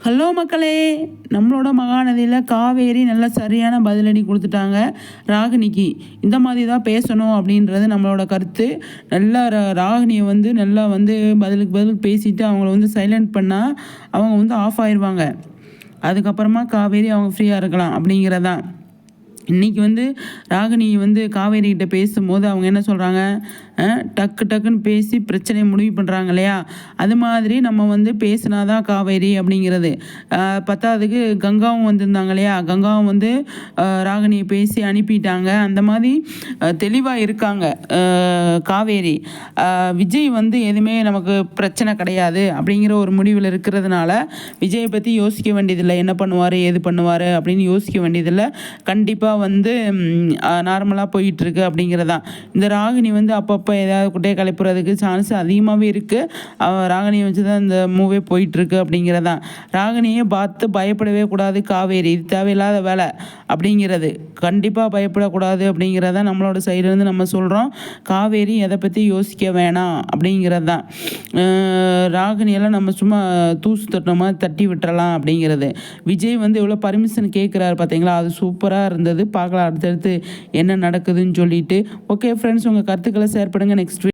Hello மக்களே, நம்மளோட மகாநதியில் காவேரி நல்ல சரியான பதிலடி கொடுத்துட்டாங்க ராகினிக்கு. இந்த மாதிரி தான் பேசணும் அப்படின்றது நம்மளோட கருத்து. நல்லா ராகினியை நல்லா பதிலுக்கு பதில் பேசிட்டு அவங்கள சைலண்ட் பண்ணால் அவங்க ஆஃப் ஆயிடுவாங்க. அதுக்கப்புறமா காவேரி அவங்க ஃப்ரீயாக இருக்கலாம் அப்படிங்கிறதான். இன்றைக்கி ராகினி காவேரி கிட்ட பேசும்போது அவங்க என்ன சொல்கிறாங்க, டக்கு டக்குன்னு பேசி பிரச்சனையை முடிவு பண்ணுறாங்க இல்லையா? அது மாதிரி நம்ம பேசினாதான் காவேரி அப்படிங்கிறது. பத்தாவதுக்கு கங்காவும் வந்திருந்தாங்க இல்லையா? கங்காவும் ராகினியை பேசி அனுப்பிட்டாங்க. அந்த மாதிரி தெளிவாக இருக்காங்க காவேரி. விஜய் எதுவுமே நமக்கு பிரச்சனை கிடையாது அப்படிங்கிற ஒரு முடிவில் இருக்கிறதுனால விஜயை பற்றி யோசிக்க வேண்டியதில்லை. என்ன பண்ணுவார் ஏது பண்ணுவார் அப்படின்னு யோசிக்க வேண்டியதில்லை. கண்டிப்பாக நார்மலாக போயிட்டுருக்கு அப்படிங்கிறதான். இந்த ராகினி அப்பப்போ ஏதாவது குட்டையை கலைப்புறதுக்கு சான்ஸ் அதிகமாகவே இருக்குது. ராகினியை வச்சு தான் இந்த மூவே போயிட்டுருக்கு அப்படிங்கிறதான். ராகினியை பார்த்து பயப்படவே கூடாது காவேரி. இது தேவையில்லாத வேலை அப்படிங்கிறது. கண்டிப்பாக பயப்படக்கூடாது அப்படிங்கிறத நம்மளோட சைட்லேருந்து நம்ம சொல்கிறோம். காவேரி எதை பற்றி யோசிக்க வேணாம் அப்படிங்கிறது தான். ராகினியெல்லாம் நம்ம சும்மா தூசு தட்டின மாதிரி தட்டி விட்டுறலாம் அப்படிங்கிறது. விஜய் எவ்வளோ பர்மிஷன் கேட்குறாரு பார்த்தீங்களா? அது சூப்பராக இருந்தது. பார்க்கலாம் அடுத்தடுத்து என்ன நடக்குதுன்னு சொல்லிட்டு. ஓகே ஃப்ரெண்ட்ஸ், உங்கள் கருத்துக்களை ஷேர் பண்ணுங்கள். நெக்ஸ்ட்